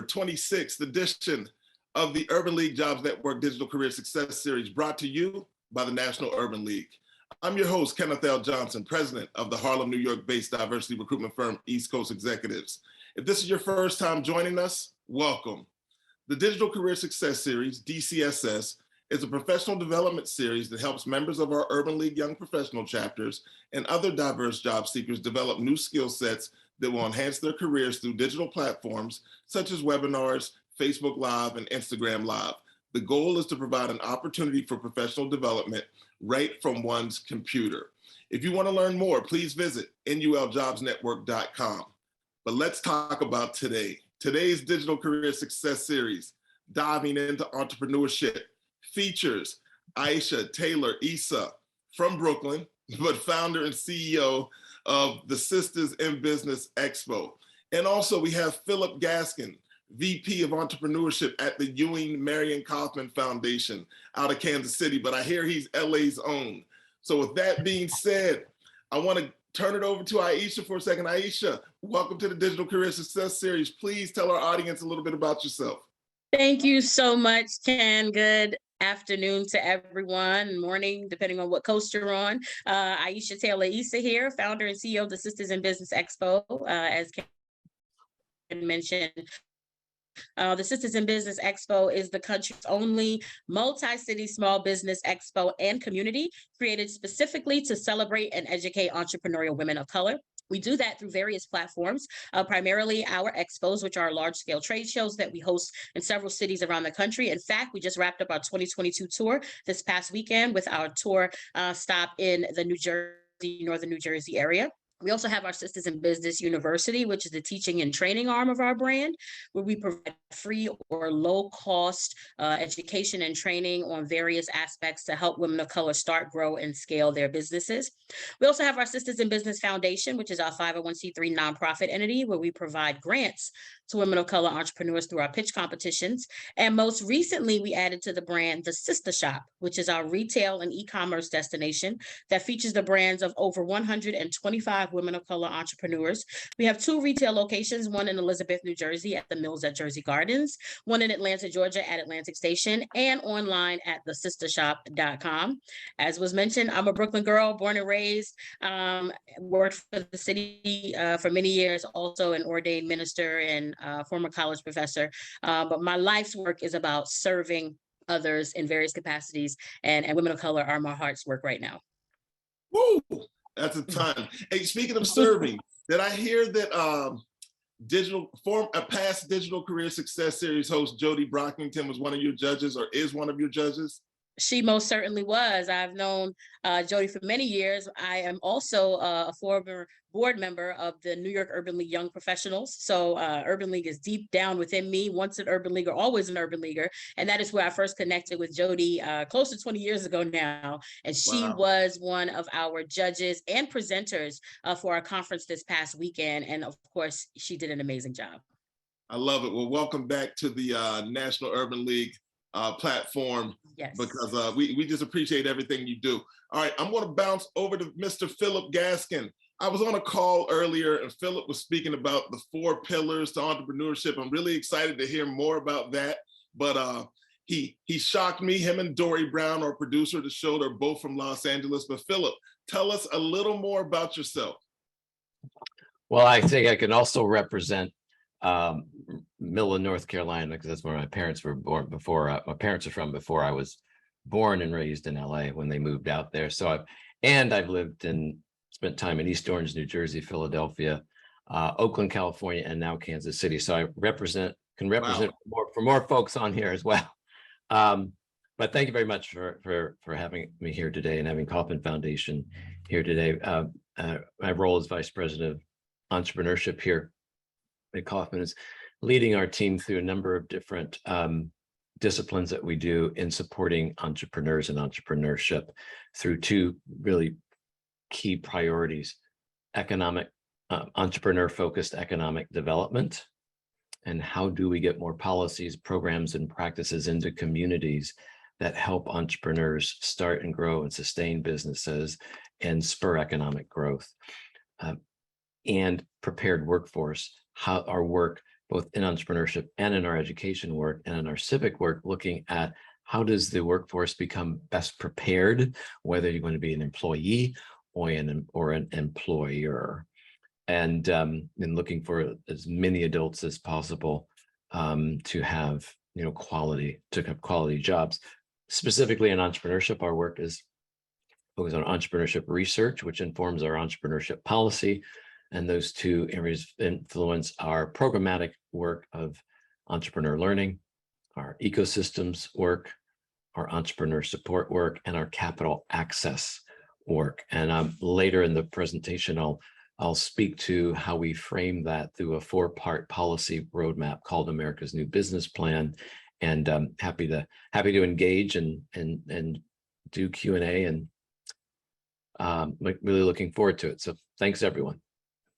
26th edition of the Urban League Jobs Network Digital Career Success Series, brought to you by the National Urban League. I'm your host, Kenneth L. Johnson, president of the Harlem, New York-based diversity recruitment firm, East Coast Executives. If this is your first time joining us, welcome. The Digital Career Success Series, DCSS, is a professional development series that helps members of our Urban League Young Professional chapters and other diverse job seekers develop new skill sets that will enhance their careers through digital platforms such as webinars, Facebook Live, and Instagram Live. The goal is to provide an opportunity for professional development right from one's computer. If you want to learn more, please visit nuljobsnetwork.com. But let's talk about today. Today's Digital Career Success Series, diving into entrepreneurship, features Aisha Taylor Issah from Brooklyn, but founder and CEO of the Sisters in Business Expo. And also we have Phillip Gaskin, VP of Entrepreneurship at the Ewing Marion Kauffman Foundation out of Kansas City, but I hear he's LA's own. So with that being said, I want to turn it over to Aisha for a second. Aisha, welcome to the Digital Career Success Series. Please tell our audience a little bit about yourself. Thank you so much, Ken. Good afternoon to everyone, morning, depending on what coast you're on. Aisha Taylor Issah here, founder and CEO of the Sisters in Business Expo. As Ken mentioned, the Sisters in Business Expo is the country's only multi-city small business expo and community created specifically to celebrate and educate entrepreneurial women of color. We do that through various platforms, primarily our expos, which are large-scale trade shows that we host in several cities around the country. In fact, we just wrapped up our 2022 tour this past weekend with our tour stop in the northern New Jersey area. We also have our Sisters in Business University, which is the teaching and training arm of our brand, where we provide free or low-cost education and training on various aspects to help women of color start, grow, and scale their businesses. We also have our Sisters in Business Foundation, which is our 501c3 nonprofit entity, where we provide grants to women of color entrepreneurs through our pitch competitions. And most recently, we added to the brand the Sister Shop, which is our retail and e-commerce destination that features the brands of over 125 women of color entrepreneurs. We have 2 retail locations, one in Elizabeth, New Jersey at the Mills at Jersey Gardens, one in Atlanta, Georgia at Atlantic Station, and online at thesistershop.com. As was mentioned, I'm a Brooklyn girl, born and raised, worked for the city for many years, also an ordained minister and former college professor. But my life's work is about serving others in various capacities, and women of color are my heart's work right now. Woo! That's a ton. Hey, speaking of serving, did I hear that past Digital Career Success Series host Jody Brockington was one of your judges, or is one of your judges? She most certainly was. I've known Jody for many years. I am also a former board member of the New York Urban League Young Professionals. So Urban League is deep down within me. Once an Urban Leaguer, always an Urban Leaguer. And that is where I first connected with Jody close to 20 years ago now. And she was one of our judges and presenters for our conference this past weekend. And of course, she did an amazing job. I love it. Well, welcome back to the National Urban League platform. Yes. Because we just appreciate everything you do. All right, I'm going to bounce over to Mr. Phillip Gaskin. I was on a call earlier and Phillip was speaking about the 4 pillars to entrepreneurship. I'm really excited to hear more about that. But he shocked me. Him and Dory Brown, our producer of the show, they're both from Los Angeles. But Phillip, tell us a little more about yourself. Well, I think I can also represent Millen, North Carolina, because that's where my parents were born before. My parents are from before I was born and raised in LA when they moved out there. So I've lived and spent time in East Orange, New Jersey, Philadelphia, Oakland, California, and now Kansas City. So I can represent for more folks on here as well. But thank you very much for having me here today and having Kauffman Foundation here today. My role as Vice President of Entrepreneurship here at Kauffman is leading our team through a number of different disciplines that we do in supporting entrepreneurs and entrepreneurship through 2 really key priorities: entrepreneur-focused economic development, and how do we get more policies, programs, and practices into communities that help entrepreneurs start and grow and sustain businesses and spur economic growth, and prepared workforce, how our work both in entrepreneurship and in our education work and in our civic work, looking at how does the workforce become best prepared, whether you're going to be an employee or an employer, and looking for as many adults as possible to have quality jobs. Specifically in entrepreneurship, our work is focused on entrepreneurship research, which informs our entrepreneurship policy. And those two areas influence our programmatic work of entrepreneur learning, our ecosystems work, our entrepreneur support work, and our capital access work. And later in the presentation, I'll speak to how we frame that through a 4-part policy roadmap called America's New Business Plan. And I'm happy to engage and do Q&A, and really looking forward to it. So thanks, everyone.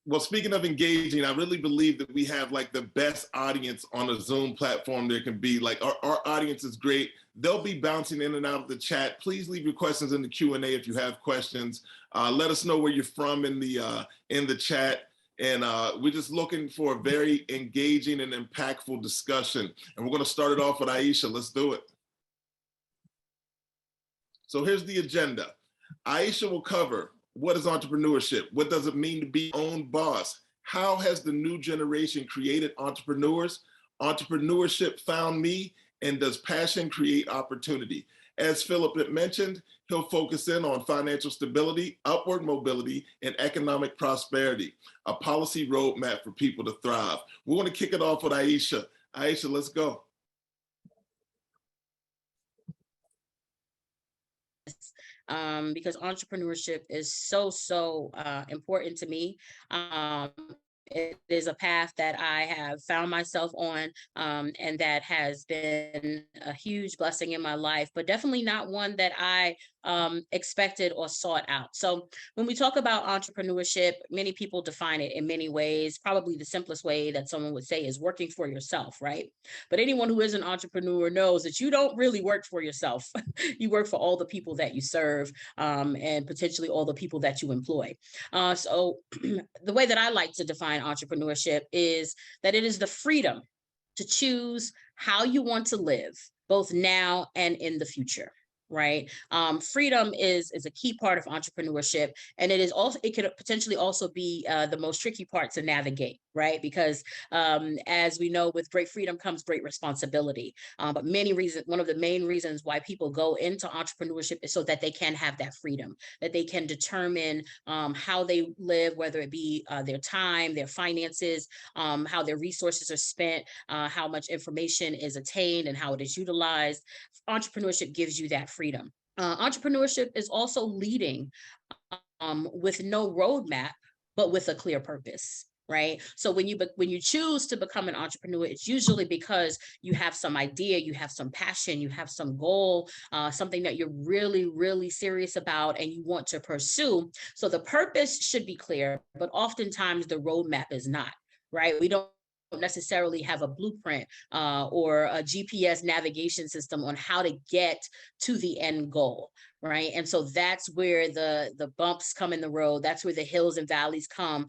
Well, speaking of engaging, I really believe that we have like the best audience on a Zoom platform there can be. Like our audience is great. They'll be bouncing in and out of the chat. Please leave your questions in the Q&A if you have questions. Let us know where you're from in the chat. And we're just looking for a very engaging and impactful discussion. And we're going to start it off with Aisha. Let's do it. So here's the agenda. Aisha will cover: what is entrepreneurship? What does it mean to be own boss? How has the new generation created entrepreneurs? Entrepreneurship found me, and does passion create opportunity? As Phillip had mentioned, he'll focus in on financial stability, upward mobility, and economic prosperity, a policy roadmap for people to thrive. We want to kick it off with Aisha. Aisha, let's go. Because entrepreneurship is so important to me. It is a path that I have found myself on, and that has been a huge blessing in my life, but definitely not one that I expected or sought out. So when we talk about entrepreneurship, many people define it in many ways. Probably the simplest way that someone would say is working for yourself, right? But anyone who is an entrepreneur knows that you don't really work for yourself. You work for all the people that you serve, and potentially all the people that you employ. So the way that I like to define entrepreneurship is that it is the freedom to choose how you want to live, both now and in the future. Right. Freedom is a key part of entrepreneurship. And it could potentially also be the most tricky part to navigate. Right. Because as we know, with great freedom comes great responsibility. But one of the main reasons why people go into entrepreneurship is so that they can have that freedom, that they can determine how they live, whether it be their time, their finances, how their resources are spent, how much information is attained, and how it is utilized. Entrepreneurship gives you that freedom. Entrepreneurship is also leading with no roadmap, but with a clear purpose. Right. So when you choose to become an entrepreneur, it's usually because you have some idea, you have some passion, you have some goal, something that you're really, really serious about and you want to pursue. So the purpose should be clear, but oftentimes the roadmap is not. Right. We don't necessarily have a blueprint or a GPS navigation system on how to get to the end goal, right? And so that's where the bumps come in the road. That's where the hills and valleys come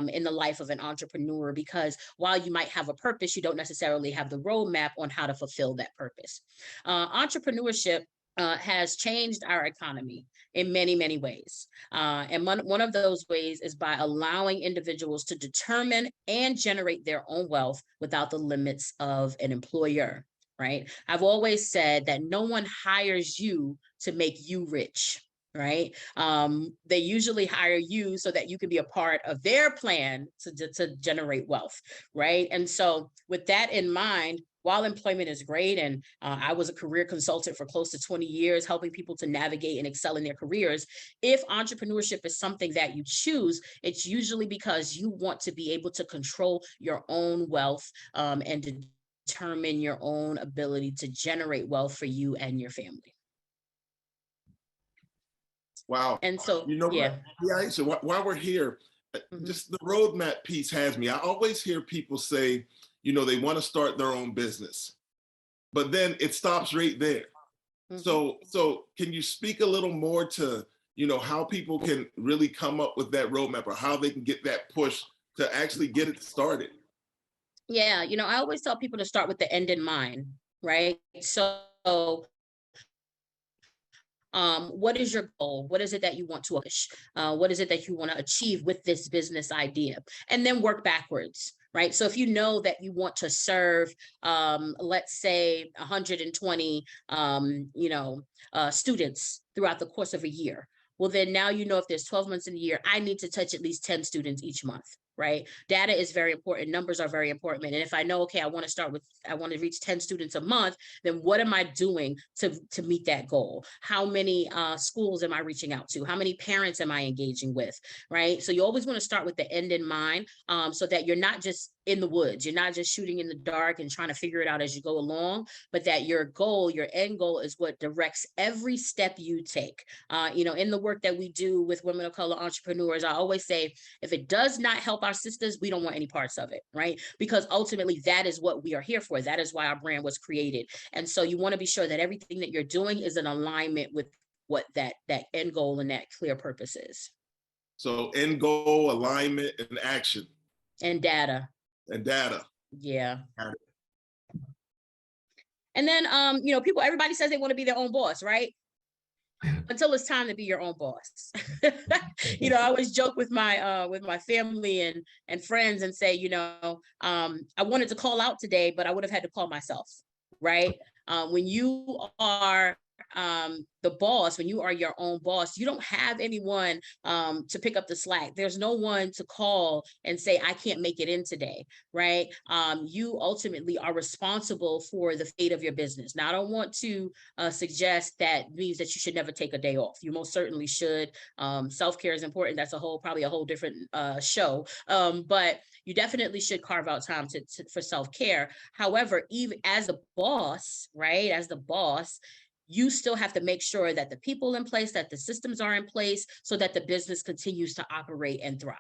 in the life of an entrepreneur, because while you might have a purpose, you don't necessarily have the roadmap on how to fulfill that purpose. Entrepreneurship has changed our economy in many, many ways. And one of those ways is by allowing individuals to determine and generate their own wealth without the limits of an employer, right? I've always said that no one hires you to make you rich. Right. They usually hire you so that you can be a part of their plan to generate wealth. Right. And so with that in mind, while employment is great, and I was a career consultant for close to 20 years, helping people to navigate and excel in their careers, if entrepreneurship is something that you choose, it's usually because you want to be able to control your own wealth and determine your own ability to generate wealth for you and your family. Wow. And so, yeah. So while we're here, just the roadmap piece has me. I always hear people say, they want to start their own business, but then it stops right there. So can you speak a little more to, how people can really come up with that roadmap, or how they can get that push to actually get it started? Yeah, I always tell people to start with the end in mind, right? So what is your goal? What is it that you want to accomplish? What is it that you want to achieve with this business idea? And then work backwards, right? So if you know that you want to serve, let's say 120, students throughout the course of a year, well, then now if there's 12 months in a year, I need to touch at least 10 students each month. Right? Data is very important. Numbers are very important. And if I know, okay, I want to reach 10 students a month, then what am I doing to meet that goal? How many schools am I reaching out to? How many parents am I engaging with? Right? So you always want to start with the end in mind, so that you're not just in the woods. You're not just shooting in the dark and trying to figure it out as you go along, but that your goal, your end goal, is what directs every step you take. In the work that we do with women of color entrepreneurs, I always say, if it does not help our sisters, we don't want any parts of it, right? Because ultimately that is what we are here for. That is why our brand was created. And so you want to be sure that everything that you're doing is in alignment with what that end goal and that clear purpose is. So end goal, alignment, and action. And data. Yeah. And then, everybody says they want to be their own boss, right? Until it's time to be your own boss. I always joke with my family and friends and say, I wanted to call out today, but I would have had to call myself, right? When you are the boss, when you are your own boss, you don't have anyone to pick up the slack. There's no one to call and say, I can't make it in today, right? You ultimately are responsible for the fate of your business. Now, I don't want to suggest that means that you should never take a day off. You most certainly should. Self-care is important. That's probably a whole different show. But you definitely should carve out time for self-care. However, even as a boss, right, you still have to make sure that the people in place, that the systems are in place so that the business continues to operate and thrive,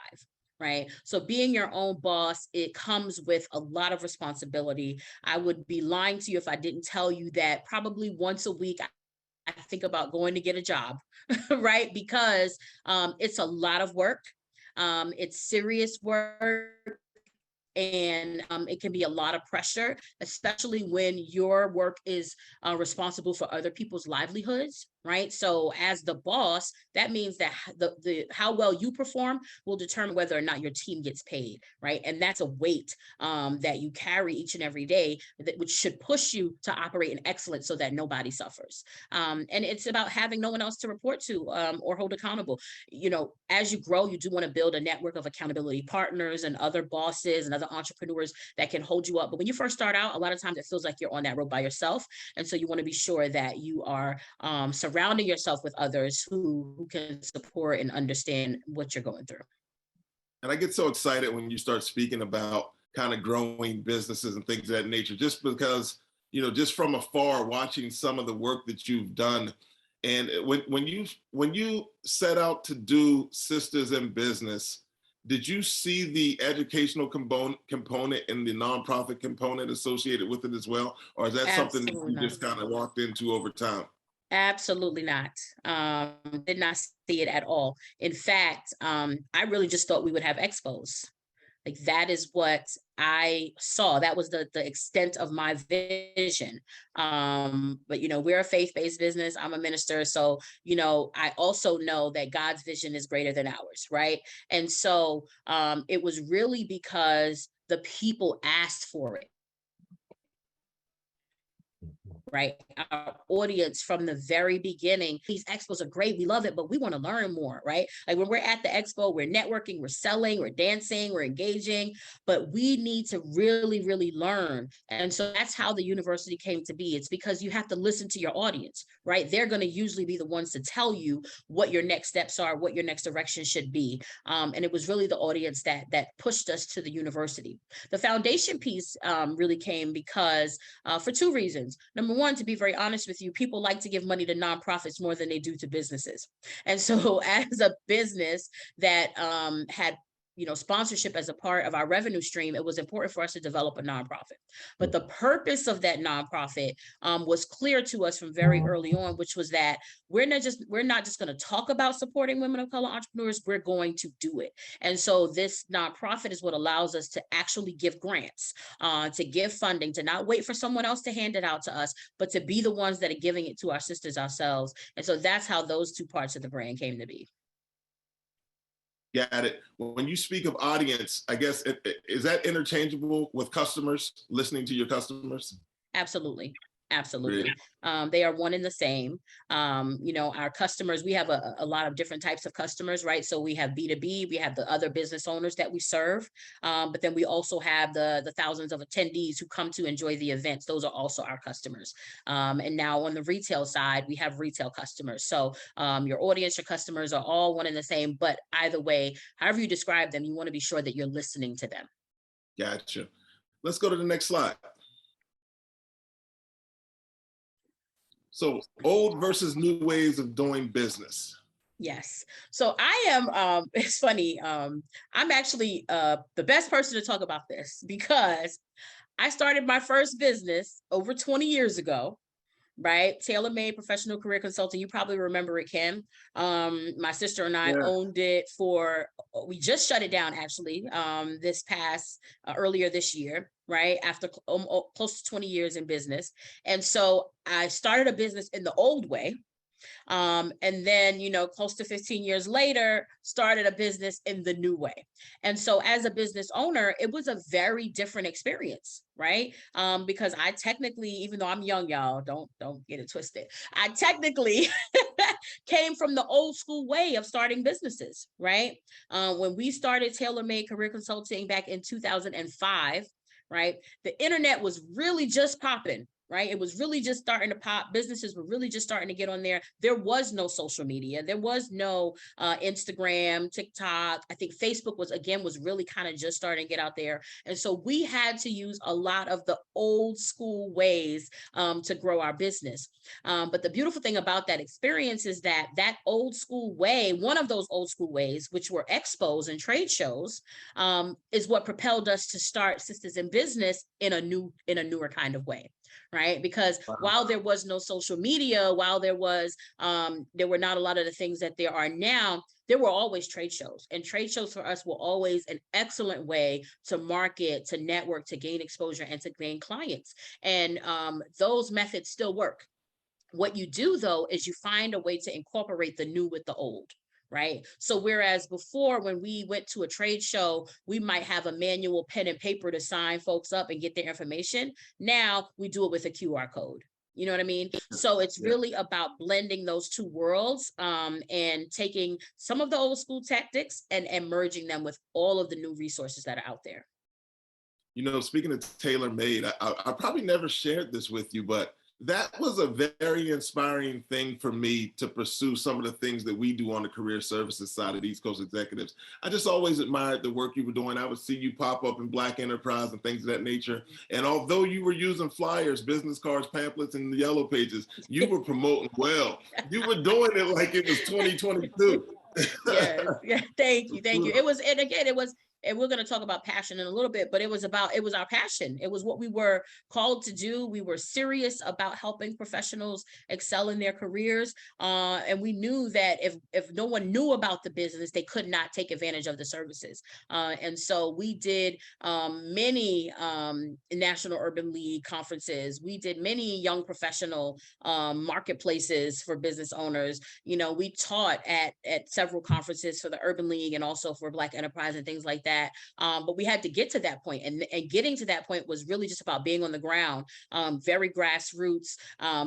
right? So being your own boss, it comes with a lot of responsibility. I would be lying to you if I didn't tell you that probably once a week, I think about going to get a job, right? Because it's a lot of work. It's serious work. And it can be a lot of pressure, especially when your work is responsible for other people's livelihoods, right? So as the boss, that means that the how well you perform will determine whether or not your team gets paid, right? And that's a weight that you carry each and every day, which should push you to operate in excellence so that nobody suffers. And it's about having no one else to report to or hold accountable. As you grow, you do want to build a network of accountability partners and other bosses and other entrepreneurs that can hold you up. But when you first start out, a lot of times it feels like you're on that road by yourself. And so you want to be sure that you are surrounding yourself with others who can support and understand what you're going through. And I get so excited when you start speaking about kind of growing businesses and things of that nature, just because, just from afar, watching some of the work that you've done. And when you set out to do Sisters in Business, did you see the educational component and the nonprofit component associated with it as well? Or is that something that you just kind of walked into over time? Absolutely not. Did not see it at all. In fact, I really just thought we would have expos. Like that is what I saw. That was the extent of my vision. But we're a faith-based business. I'm a minister. So, I also know that God's vision is greater than ours, right? And so it was really because the people asked for it. Right? Our audience from the very beginning, these expos are great. We love it, but we want to learn more, right? Like when we're at the expo, we're networking, we're selling, we're dancing, we're engaging, but we need to really, really learn. And so that's how the university came to be. It's because you have to listen to your audience, right? They're going to usually be the ones to tell you what your next steps are, what your next direction should be. And it was really the audience that pushed us to the university. The foundation piece really came because for two reasons. Number one, to be very honest with you, people like to give money to nonprofits more than they do to businesses. And so as a business that had sponsorship as a part of our revenue stream, it was important for us to develop a nonprofit. But the purpose of that nonprofit was clear to us from very early on, which was that we're not just going to talk about supporting women of color entrepreneurs, we're going to do it. And so this nonprofit is what allows us to actually give grants, to give funding, to not wait for someone else to hand it out to us, but to be the ones that are giving it to our sisters ourselves. And so that's how those two parts of the brand came to be. Got it. When you speak of audience, I guess, is that interchangeable with customers, listening to your customers? Absolutely. Absolutely. Really? They are one and the same. Our customers, we have a lot of different types of customers, right? So we have B2B, we have the other business owners that we serve, but then we also have the thousands of attendees who come to enjoy the events. Those are also our customers. And now on the retail side, we have retail customers. So your audience, your customers are all one and the same, but either way, however you describe them, you want to be sure that you're listening to them. Gotcha. Let's go to the next slide. So old versus new ways of doing business. Yes. So I am, it's funny, I'm actually the best person to talk about this because I started my first business over 20 years ago, right? Tailor-made professional career consulting. You probably remember it, Kim. My sister and I owned it we just shut it down actually, this past, earlier this year, right? After close to 20 years in business. And so I started a business in the old way. And then, close to 15 years later, started a business in the new way. And so as a business owner, it was a very different experience, right? Because I technically, even though I'm young, y'all, don't get it twisted. I technically came from the old school way of starting businesses, right? When we started Tailor-Made Career Consulting back in 2005, right? The internet was really just popping. Right? It was really just starting to pop. Businesses were really just starting to get on there. There was no social media. There was no Instagram, TikTok. I think Facebook was really kind of just starting to get out there. And so we had to use a lot of the old school ways to grow our business. But the beautiful thing about that experience is that old school way, one of those old school ways, which were expos and trade shows, is what propelled us to start Sisters in Business in a newer kind of way. Right? Because while there was no social media, while there were not a lot of the things that there are now, there were always trade shows. And trade shows for us were always an excellent way to market, to network, to gain exposure, and to gain clients. And those methods still work. What you do, though, is you find a way to incorporate the new with the old. Right? So whereas before, when we went to a trade show, we might have a manual pen and paper to sign folks up and get their information. Now we do it with a QR code. You know what I mean? So it's really about blending those two worlds and taking some of the old school tactics and merging them with all of the new resources that are out there. Speaking of tailor-made, I probably never shared this with you, but that was a very inspiring thing for me to pursue some of the things that we do on the career services side of East Coast Executives. I just always admired the work you were doing. I would see you pop up in Black Enterprise and things of that nature. And although you were using flyers, business cards, pamphlets, and the yellow pages, you were promoting well. You were doing it like it was 2022. Yes. Yeah. Thank you. It was, and again, it was, and we're going to talk about passion in a little bit, but it was our passion. It was what we were called to do. We were serious about helping professionals excel in their careers. And we knew that if no one knew about the business, they could not take advantage of the services. And so we did many National Urban League conferences. We did many young professional marketplaces for business owners. We taught at several conferences for the Urban League and also for Black Enterprise and things like that. But we had to get to that point, and getting to that point was really just about being on the ground, very grassroots,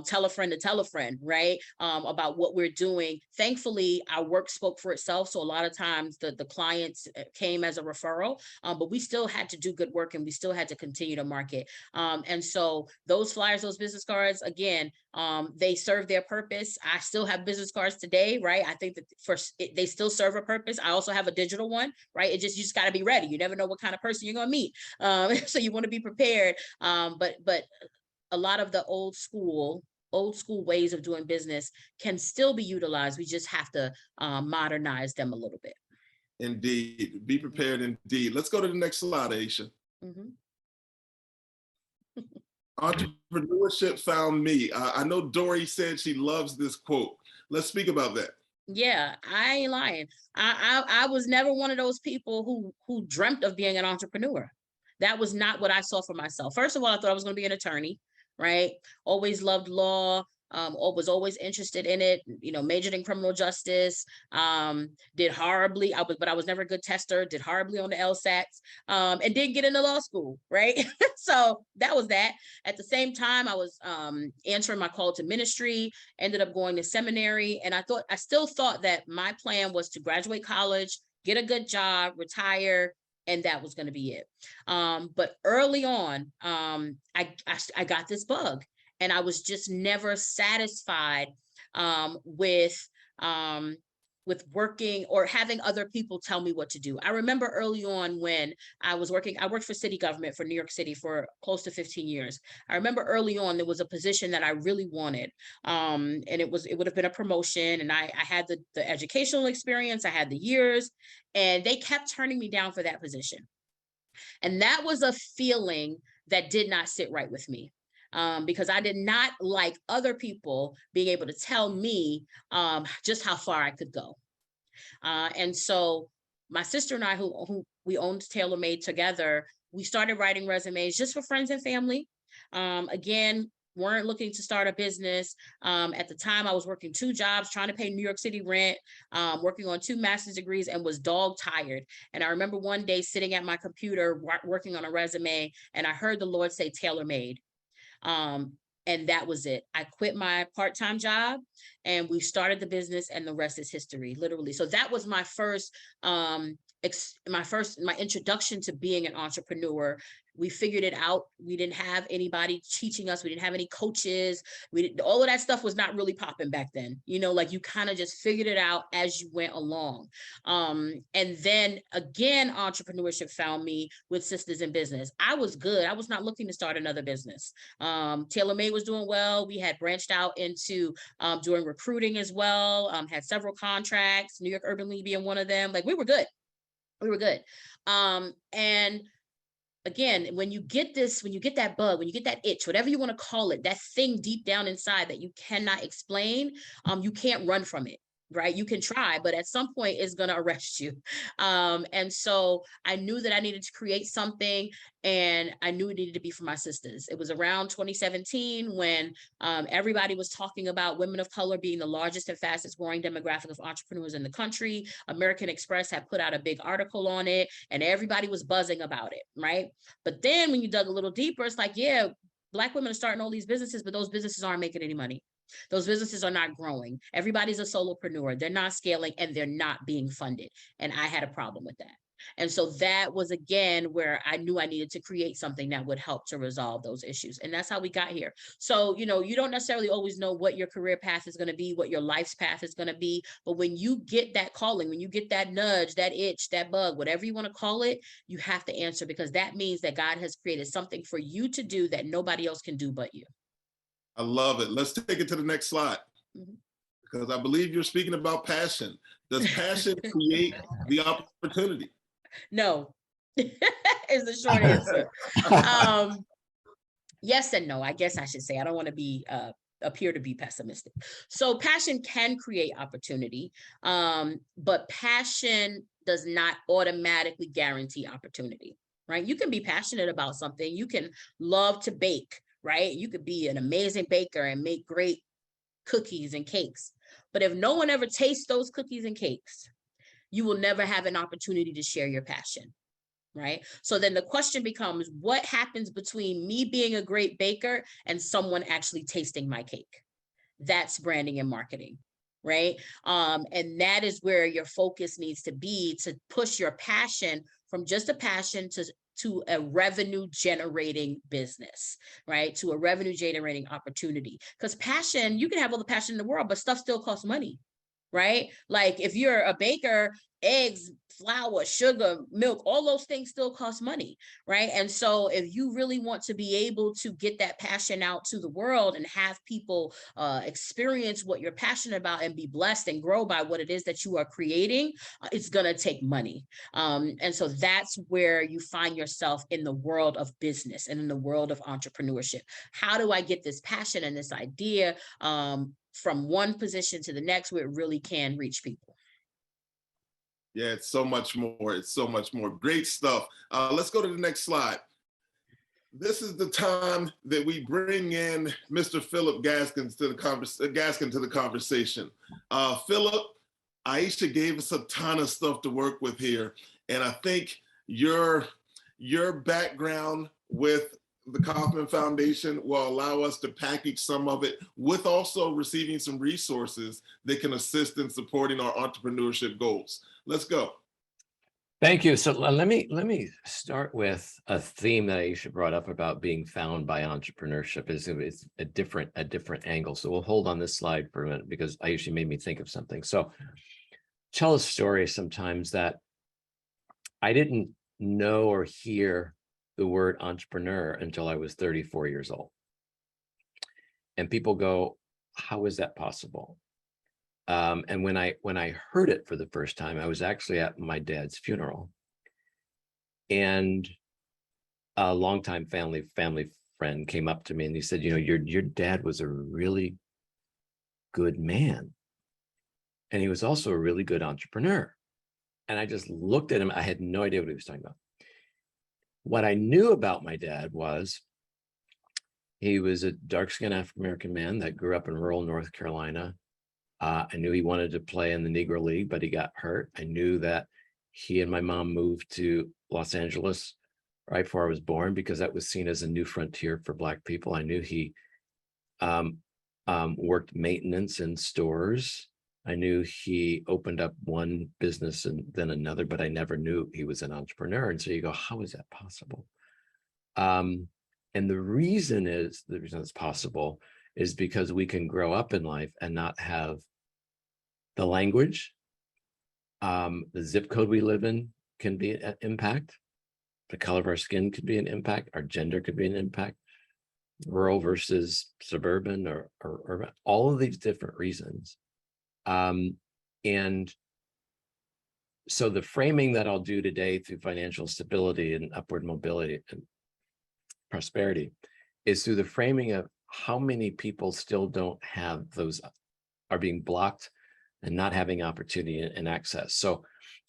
tell a friend, right? About what we're doing. Thankfully, our work spoke for itself. So a lot of times the clients came as a referral, but we still had to do good work and we still had to continue to market. And so those flyers, those business cards, again, they serve their purpose. I still have business cards today, right? I think that they still serve a purpose. I also have a digital one, right? You just got to be ready. You never know what kind of person you're going to meet. So you want to be prepared. But a lot of the old school ways of doing business can still be utilized. We just have to modernize them a little bit. Indeed. Be prepared indeed. Let's go to the next slide, Aisha. Mhm. Entrepreneurship found me. I know Dory said she loves this quote. Let's speak about that. Yeah, I ain't lying. I was never one of those people who dreamt of being an entrepreneur. That was not what I saw for myself. First of all, I thought I was going to be an attorney, right? Always loved law. Was always interested in it, majored in criminal justice, did horribly, but I was never a good tester, did horribly on the LSATs, and didn't get into law school, right? So that was that. At the same time, I was answering my call to ministry, ended up going to seminary, and I still thought that my plan was to graduate college, get a good job, retire, and that was going to be it. But early on, I got this bug. And I was just never satisfied with working or having other people tell me what to do. I remember early on when I worked for city government for New York City for close to 15 years. I remember early on there was a position that I really wanted. And it would have been a promotion, and I had the educational experience, I had the years, and they kept turning me down for that position. And that was a feeling that did not sit right with me. Because I did not like other people being able to tell me just how far I could go. And so my sister and I, who we owned TaylorMade together, we started writing resumes just for friends and family. Again, weren't looking to start a business. At the time, I was working 2 jobs, trying to pay New York City rent, working on 2 master's degrees, and was dog tired. And I remember one day sitting at my computer, working on a resume, and I heard the Lord say TaylorMade. And that was it. I quit my part-time job and we started the business, and the rest is history, literally. So that was my first, my introduction to being an entrepreneur. We figured it out. We didn't have anybody teaching us. We didn't have any coaches. All of that stuff was not really popping back then. Like you kind of just figured it out as you went along. And then again, entrepreneurship found me with Sisters in Business. I was good. I was not looking to start another business. TaylorMade was doing well. We had branched out into doing recruiting as well. Had several contracts, New York Urban League being one of them. Like we were good. And again, when you get that bug, when you get that itch, whatever you want to call it, that thing deep down inside that you cannot explain, you can't run from it, right? You can try, but at some point it's going to arrest you. And so I knew that I needed to create something, and I knew it needed to be for my sisters. It was around 2017 when everybody was talking about women of color being the largest and fastest growing demographic of entrepreneurs in the country. American Express had put out a big article on it, and everybody was buzzing about it, right? But then when you dug a little deeper, it's like, yeah, Black women are starting all these businesses, but those businesses aren't making any money. Those businesses are not growing. Everybody's a solopreneur. They're not scaling, and they're not being funded. And I had a problem with that. And so that was, again, where I knew I needed to create something that would help to resolve those issues. And that's how we got here. So, you don't necessarily always know what your career path is going to be, what your life's path is going to be. But when you get that calling, when you get that nudge, that itch, that bug, whatever you want to call it, you have to answer, because that means that God has created something for you to do that nobody else can do but you. I love it. Let's take it to the next slide. Mm-hmm. Because I believe you're speaking about passion. Does passion create the opportunity? No, is the short answer. Yes and no, I guess I should say. I don't want to appear to be pessimistic. So passion can create opportunity, but passion does not automatically guarantee opportunity, right? You can be passionate about something. You can love to bake, right? You could be an amazing baker and make great cookies and cakes. But if no one ever tastes those cookies and cakes, you will never have an opportunity to share your passion, right? So then the question becomes, what happens between me being a great baker and someone actually tasting my cake? That's branding and marketing, right? And that is where your focus needs to be, to push your passion from just a passion to a revenue generating business, right? To a revenue generating opportunity. Because passion, you can have all the passion in the world, but stuff still costs money, right? Like if you're a baker, eggs, flour, sugar, milk, all those things still cost money, right? And so if you really want to be able to get that passion out to the world and have people experience what you're passionate about and be blessed and grow by what it is that you are creating, it's going to take money. And so that's where you find yourself in the world of business and in the world of entrepreneurship. How do I get this passion and this idea from one position to the next where it really can reach people? Yeah, it's so much more. It's so much more. Great stuff. Let's go to the next slide. This is the time that we bring in Mr. Phillip Gaskin to the conversation. Phillip, Aisha gave us a ton of stuff to work with here, and I think your background with the Kauffman Foundation will allow us to package some of it with also receiving some resources that can assist in supporting our entrepreneurship goals. Let's go. Thank you. So let me start with a theme that Aisha brought up about being found by entrepreneurship. It's a different angle. So we'll hold on this slide for a minute because Aisha made me think of something. So tell a story sometimes that I didn't know or hear the word entrepreneur until I was 34 years old. And people go, how is that possible? And when I heard it for the first time, I was actually at my dad's funeral. And a longtime family friend came up to me and he said, you know, your dad was a really good man. And he was also a really good entrepreneur. And I just looked at him. I had no idea what he was talking about. What I knew about my dad was he was a dark-skinned African-American man that grew up in rural North Carolina. I knew he wanted to play in the Negro League, but he got hurt. I knew that he and my mom moved to Los Angeles right before I was born because that was seen as a new frontier for Black people. I knew he worked maintenance in stores. I knew he opened up one business and then another, but I never knew he was an entrepreneur. And so you go, how is that possible? And the reason it's possible is because we can grow up in life and not have the language, the zip code we live in can be an impact. The color of our skin could be an impact. Our gender could be an impact. Rural versus suburban or urban, all of these different reasons. And so the framing that I'll do today through financial stability and upward mobility and prosperity is through the framing of how many people still don't have those, are being blocked and not having opportunity and access. So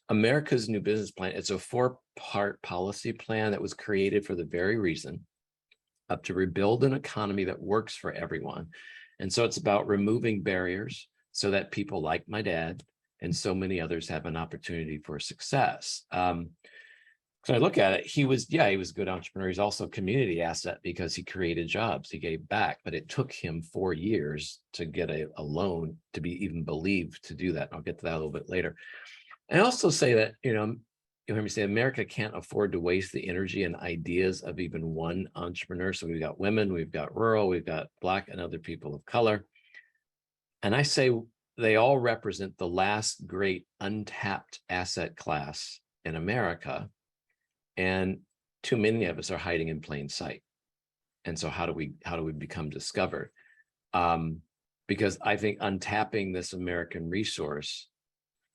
America's New Business Plan, it's a 4-part policy plan that was created for the very reason to rebuild an economy that works for everyone. And so it's about removing barriers so that people like my dad and so many others have an opportunity for success. So I look at it, he was a good entrepreneur. He's also a community asset because he created jobs, he gave back, but it took him 4 years to get a loan to be even believed to do that. I'll get to that a little bit later. I also say that, you hear me say America can't afford to waste the energy and ideas of even one entrepreneur. So we've got women, we've got rural, we've got Black and other people of color. And I say they all represent the last great untapped asset class in America. And too many of us are hiding in plain sight. And so how do we become discovered? Because I think untapping this American resource,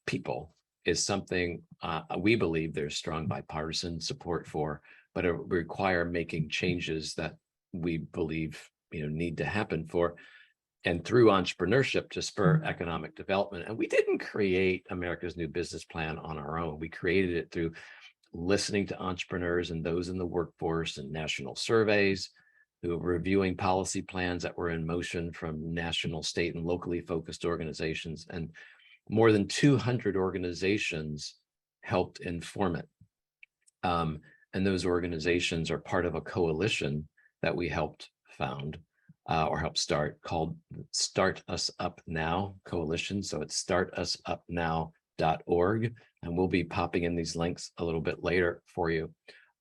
people, is something we believe there's strong bipartisan support for, but it would require making changes that we believe need to happen for, and through entrepreneurship to spur economic development. And we didn't create America's New Business Plan on our own. We created it through listening to entrepreneurs and those in the workforce and national surveys, who were reviewing policy plans that were in motion from national, state, and locally focused organizations. And more than 200 organizations helped inform it. And those organizations are part of a coalition that we helped found or helped start, called Start Us Up Now Coalition. So it's startusupnow.org. And we'll be popping in these links a little bit later for you.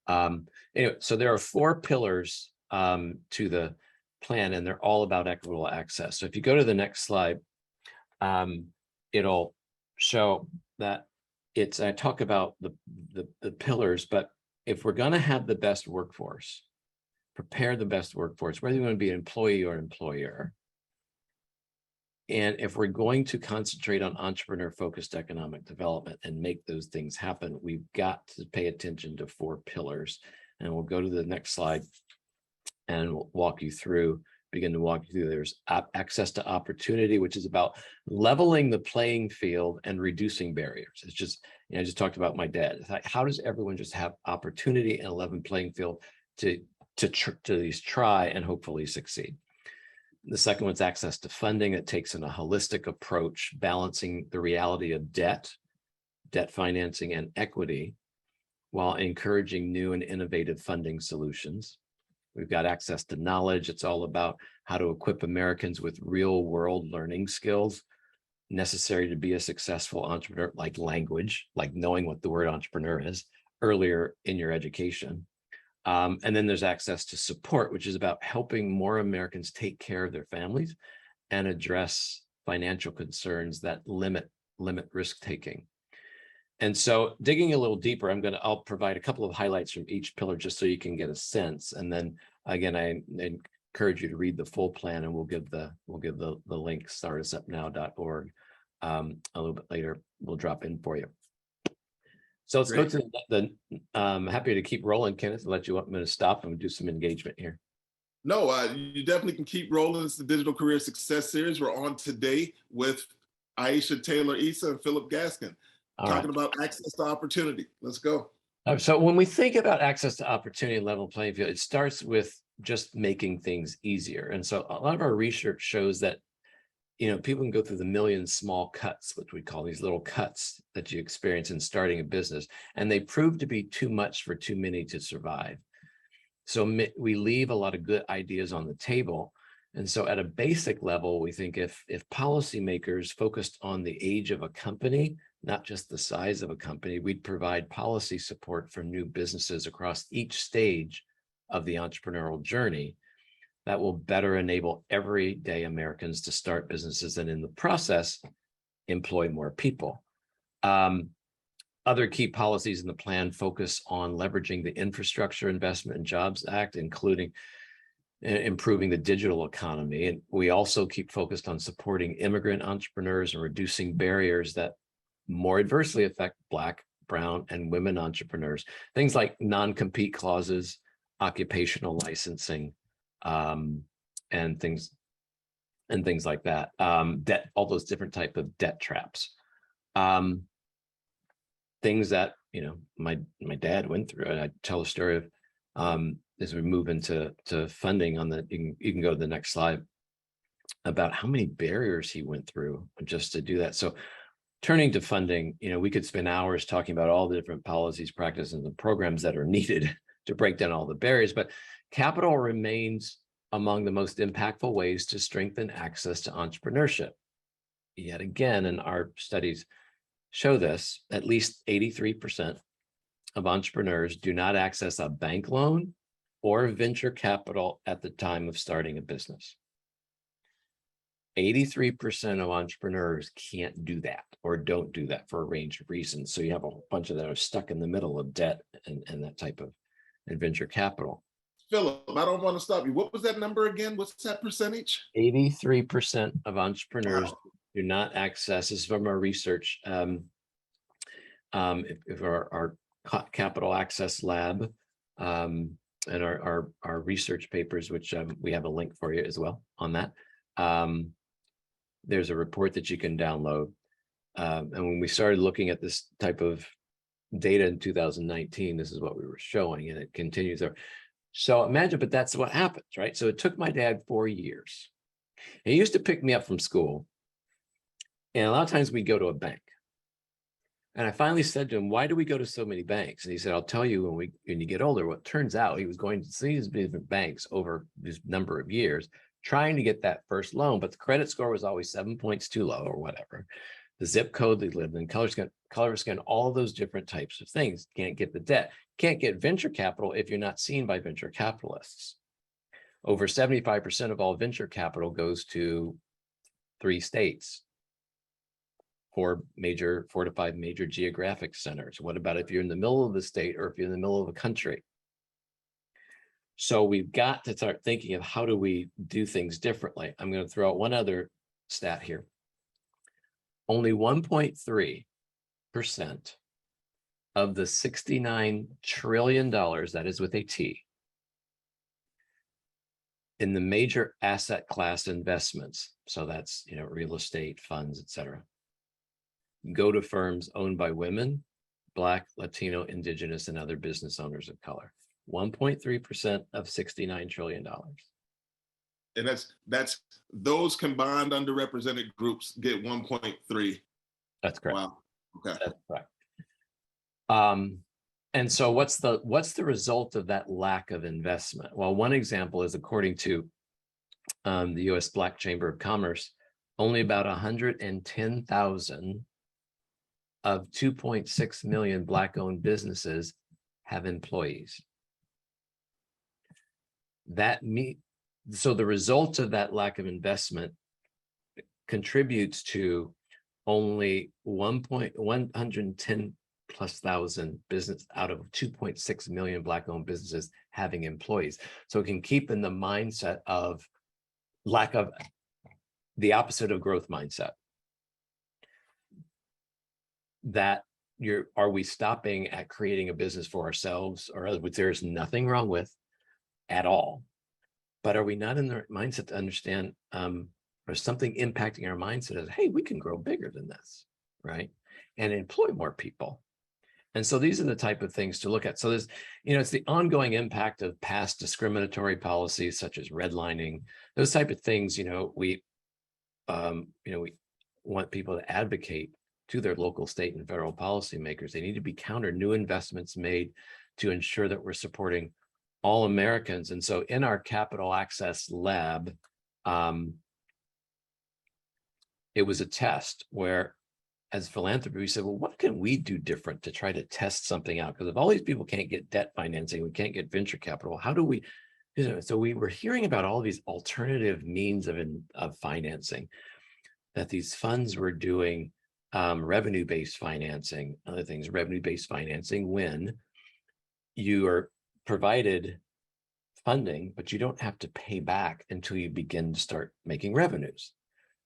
Anyway, so there are 4 pillars to the plan, and they're all about equitable access. So if you go to the next slide, it'll show that I talk about the pillars, but if we're going to have the best workforce, prepare the best workforce, whether you want to be an employee or employer, and if we're going to concentrate on entrepreneur-focused economic development and make those things happen, we've got to pay attention to 4 pillars. And we'll go to the next slide and we'll begin to walk you through. There's access to opportunity, which is about leveling the playing field and reducing barriers. It's just, I just talked about my dad. It's like, how does everyone just have opportunity and a level playing field to at least try and hopefully succeed? The second one's access to funding. It takes in a holistic approach, balancing the reality of debt financing, and equity, while encouraging new and innovative funding solutions. We've got access to knowledge. It's all about how to equip Americans with real world learning skills necessary to be a successful entrepreneur, like language, like knowing what the word entrepreneur is earlier in your education. And then there's access to support, which is about helping more Americans take care of their families and address financial concerns that limit risk taking. And so digging a little deeper, I'll provide a couple of highlights from each pillar just so you can get a sense. And then again, I encourage you to read the full plan, and we'll give the link, startusupnow.org. A little bit later, we'll drop in for you. So let's go to I'm happy to keep rolling, Kenneth, and let you want me to stop and do some engagement here. No, you definitely can keep rolling. It's the Digital Career Success Series. We're on today with Aisha Taylor Issah and Phillip Gaskin, talking about access to opportunity. Let's go. So when we think about access to opportunity and level playing field, it starts with just making things easier. And so a lot of our research shows that people can go through the million small cuts, which we call these little cuts that you experience in starting a business, and they prove to be too much for too many to survive. So we leave a lot of good ideas on the table. And so at a basic level, we think if policymakers focused on the age of a company, not just the size of a company, we'd provide policy support for new businesses across each stage of the entrepreneurial journey that will better enable everyday Americans to start businesses and in the process, employ more people. Other key policies in the plan focus on leveraging the Infrastructure Investment and Jobs Act, including improving the digital economy. And we also keep focused on supporting immigrant entrepreneurs and reducing barriers that more adversely affect Black, Brown, and women entrepreneurs. Things like non-compete clauses, occupational licensing, and things like that. Debt, all those different type of debt traps. Things that my dad went through. And I tell a story of as we move into funding on the. You can go to the next slide, about how many barriers he went through just to do that. So turning to funding, we could spend hours talking about all the different policies, practices, and programs that are needed to break down all the barriers, but capital remains among the most impactful ways to strengthen access to entrepreneurship. Yet again, and our studies show this, at least 83% of entrepreneurs do not access a bank loan or venture capital at the time of starting a business. 83% of entrepreneurs can't do that or don't do that for a range of reasons. So you have a bunch of that are stuck in the middle of debt and that type of venture capital. Phillip, I don't want to stop you. What was that number again? What's that percentage? 83% of entrepreneurs do not access, this is from our research, if our capital access lab and our research papers, which we have a link for you as well on that. There's a report that you can download. And when we started looking at this type of data in 2019, this is what we were showing, and it continues there. So imagine, but that's what happens, right? So it took my dad 4 years. He used to pick me up from school, and a lot of times we go to a bank. And I finally said to him, "Why do we go to so many banks?" And he said, "I'll tell you when you get older." Well, it turns out he was going to these different banks over this number of years, trying to get that first loan, but the credit score was always 7 points too low or whatever. The zip code they lived in, color skin, all those different types of things. Can't get the debt. Can't get venture capital if you're not seen by venture capitalists. Over 75% of all venture capital goes to 3 states. 4 to 5 major geographic centers? What about if you're in the middle of the state or if you're in the middle of a country? So we've got to start thinking of how do we do things differently. I'm going to throw out one other stat here. Only 1.3% of the $69 trillion, that is with a T, in the major asset class investments, so that's real estate, funds, etc., go to firms owned by women, Black, Latino, Indigenous, and other business owners of color. 1.3% of $69 trillion. And that's those combined underrepresented groups get 1.3. That's correct. Wow. Okay. That's correct. And so what's the result of that lack of investment? Well, one example is, according to the U.S. Black Chamber of Commerce, only about 110,000 of 2.6 million Black-owned businesses have employees. So the result of that lack of investment contributes to only 110 plus thousand business out of 2.6 million Black-owned businesses having employees. So it can keep in the mindset of lack of, the opposite of growth mindset. That are we stopping at creating a business for ourselves, or which there's nothing wrong with at all, but are we not in the mindset to understand or something impacting our mindset as, hey, we can grow bigger than this, right? And employ more people. And so these are the type of things to look at. So there's, it's the ongoing impact of past discriminatory policies such as redlining, those type of things. We want people to advocate to their local, state, and federal policymakers. They need to be counter new investments made to ensure that we're supporting all Americans. And so in our Capital Access Lab, it was a test where, as philanthropy, we said, well, what can we do different to try to test something out? Because if all these people can't get debt financing, we can't get venture capital, how do we, so we were hearing about all these alternative means of financing, that these funds were doing, revenue-based financing, other things, revenue-based financing, when you are provided funding, but you don't have to pay back until you begin to start making revenues.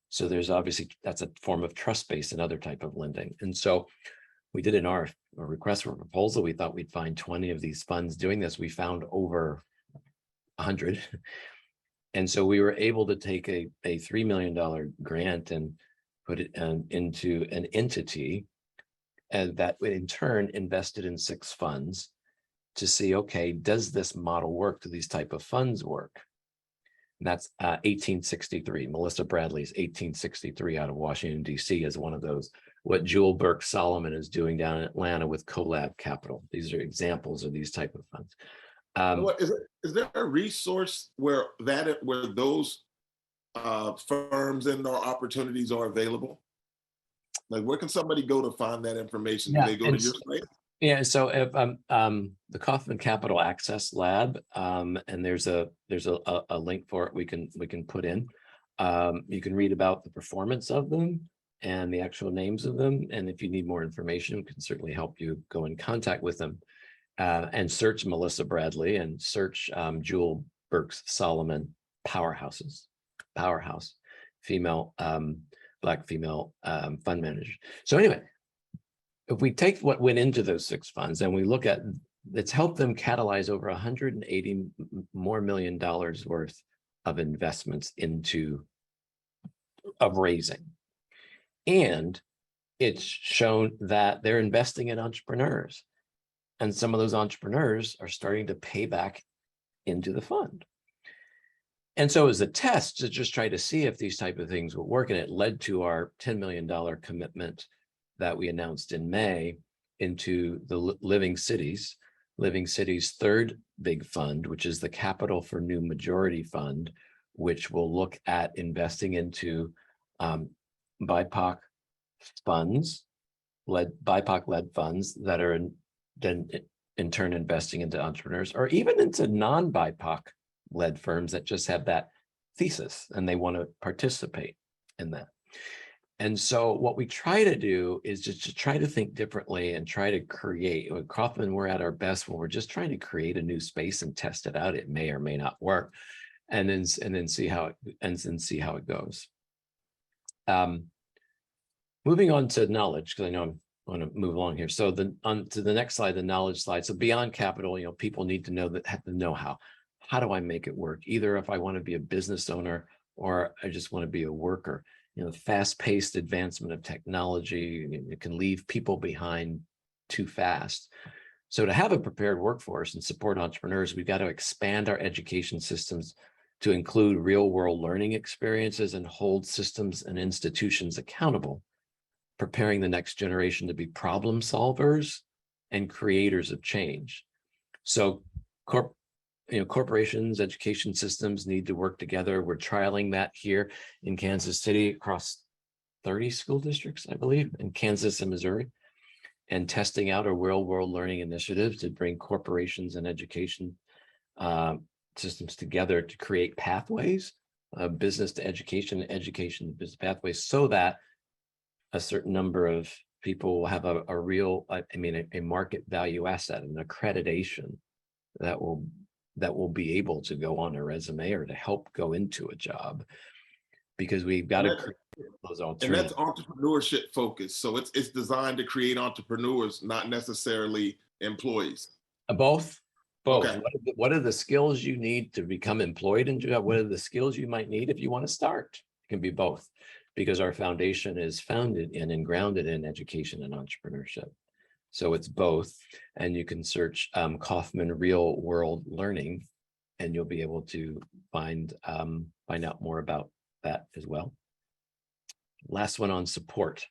So there's obviously, that's a form of trust-based and other type of lending. And so we did a request for proposal. We thought we'd find 20 of these funds doing this. We found over 100. And so we were able to take a $3 million grant and put it into an entity, and that in turn invested in 6 funds to see, okay, does this model work? Do these type of funds work? And that's 1863. Melissa Bradley's 1863 out of Washington, D.C. is one of those. What Jewel Burke Solomon is doing down in Atlanta with Collab Capital. These are examples of these type of funds. Is there a resource where those firms and or opportunities are available? Like, where can somebody go to find that information? Do they go to your site? Yeah, so if the Kauffman Capital Access Lab, and there's a link for it we can put in. You can read about the performance of them and the actual names of them, and if you need more information, we can certainly help you go in contact with them. And search Melissa Bradley and search Jewel Burks Solomon Powerhouse, female, Black female fund manager. So anyway, if we take what went into those 6 funds and we look at, it's helped them catalyze over $180 more million worth of investments of raising. And it's shown that they're investing in entrepreneurs. And some of those entrepreneurs are starting to pay back into the fund. And so as a test to just try to see if these type of things would work, and it led to our $10 million commitment that we announced in May into the Living Cities' third big fund, which is the Capital for New Majority Fund, which will look at investing into BIPOC funds, BIPOC-led funds that are then in turn investing into entrepreneurs, or even into non-BIPOC-led firms that just have that thesis and they want to participate in that. And so what we try to do is just to try to think differently and try to create. With Kaufman, we're at our best when we're just trying to create a new space and test it out. It may or may not work, and then see how it goes. Moving on to knowledge, because I know I'm going to move along here. So on to the next slide, the knowledge slide. So beyond capital, people need to have the know-how. How do I make it work? Either if I want to be a business owner or I just want to be a worker. The fast-paced advancement of technology, it can leave people behind too fast. So to have a prepared workforce and support entrepreneurs, we've got to expand our education systems to include real-world learning experiences and hold systems and institutions accountable, preparing the next generation to be problem solvers and creators of change. So corporations, education systems need to work together. We're trialing that here in Kansas City across 30 school districts, I believe, in Kansas and Missouri, and testing out a real-world learning initiative to bring corporations and education systems together to create pathways, business to education, education to business pathways, so that a certain number of people will have a real, a market value asset, an accreditation that will be able to go on a resume or to help go into a job, because we've got to create those alternatives. And that's entrepreneurship focused. So it's designed to create entrepreneurs, not necessarily employees. Both. Okay. What are the skills you need to become employed in job? What are the skills you might need if you want to start? It can be both, because our foundation is founded in and grounded in education and entrepreneurship. So it's both, and you can search Kaufman Real World Learning, and you'll be able to find out more about that as well. Last one on support.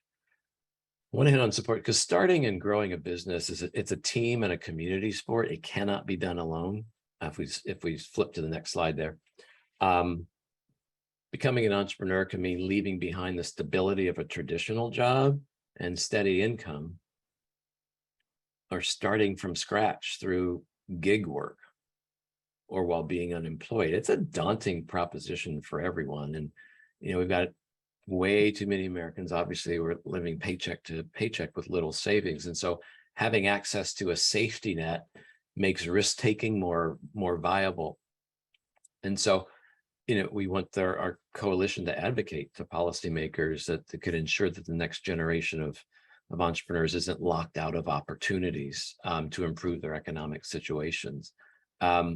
I want to hit on support because starting and growing a business it's a team and a community sport. It cannot be done alone. If we flip to the next slide there, becoming an entrepreneur can mean leaving behind the stability of a traditional job and steady income, or starting from scratch through gig work or while being unemployed. It's a daunting proposition for everyone. And, we've got way too many Americans, obviously, we're living paycheck to paycheck with little savings. And so having access to a safety net makes risk-taking more viable. And so, we want our coalition to advocate to policymakers that could ensure that the next generation of entrepreneurs isn't locked out of opportunities to improve their economic situations. So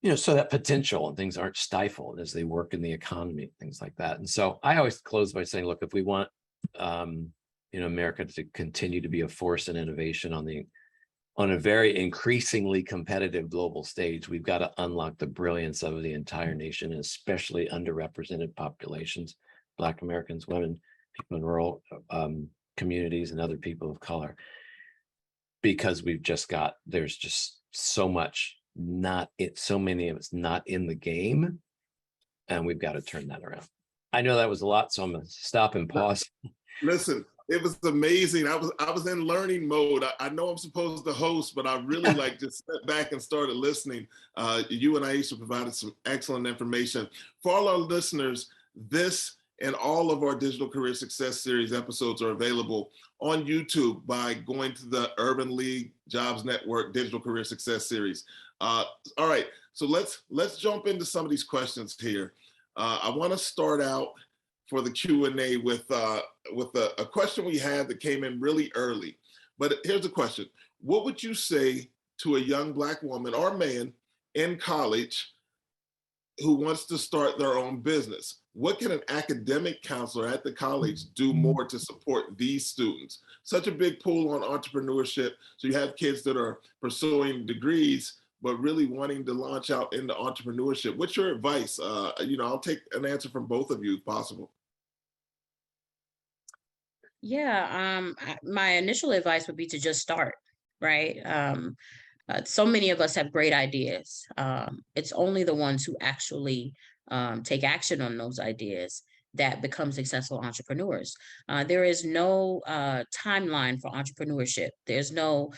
that potential and things aren't stifled as they work in the economy, things like that. And so I always close by saying, look, if we want, America to continue to be a force in innovation on a very increasingly competitive global stage, we've got to unlock the brilliance of the entire nation, and especially underrepresented populations, Black Americans, women, people in rural communities, and other people of color, because there's just so many of us not in the game, and we've got to turn that around. I know that was a lot, so I'm going to stop and pause. Listen, it was amazing. I was in learning mode. I know I'm supposed to host, but I really just stepped back and started listening. You and Aisha provided some excellent information. For all our listeners, this and all of our Digital Career Success Series episodes are available on YouTube by going to the Urban League Jobs Network Digital Career Success Series. All right, so let's jump into some of these questions here. I want to start out for the Q&A with a question we had that came in really early. But here's the question. What would you say to a young Black woman or man in college who wants to start their own business? What can an academic counselor at the college do more to support these students? Such a big pull on entrepreneurship. So you have kids that are pursuing degrees, but really wanting to launch out into entrepreneurship. What's your advice? I'll take an answer from both of you if possible. Yeah, my initial advice would be to just start, right? So many of us have great ideas. It's only the ones who actually take action on those ideas that become successful entrepreneurs. There is no timeline for entrepreneurship. There's no